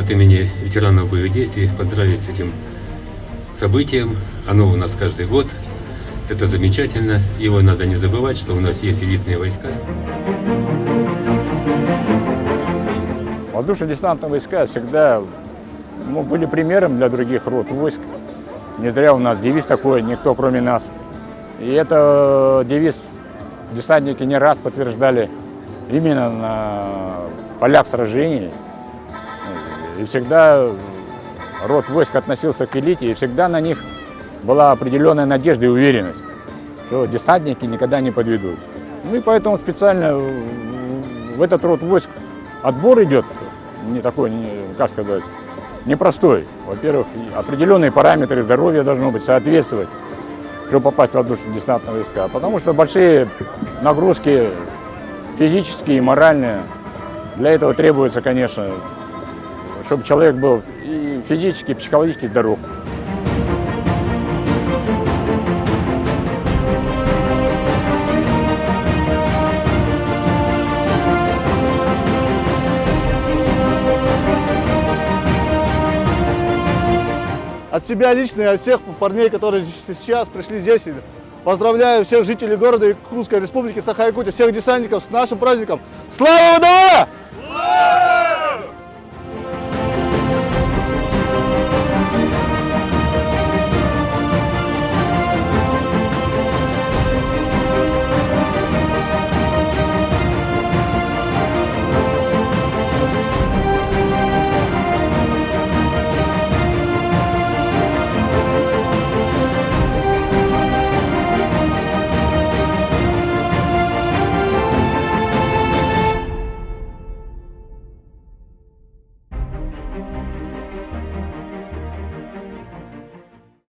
от имени ветеранов боевых действий поздравить с этим событием. Оно у нас каждый год. Это замечательно. Его надо не забывать, что у нас есть элитные войска. Воздушно-десантные войска всегда были примером для других род войск. Не зря у нас девиз такой «Никто кроме нас». И это девиз десантники не раз подтверждали именно на полях сражений. И всегда род войск относился к элите, и всегда на них была определенная надежда и уверенность, что десантники никогда не подведут. Ну и поэтому специально в этот род войск отбор идет не такой, как сказать, непростой. Во-первых, определенные параметры здоровья должны быть соответствовать, чтобы попасть в воздушно-десантные войска. Потому что большие нагрузки физические и моральные. Для этого требуется, конечно, чтобы человек был и физически, и психологически здоров. От себя лично и от всех парней, которые сейчас пришли здесь, поздравляю всех жителей города Якутской республики Саха-Якутия, всех десантников с нашим праздником. Слава ВДВ!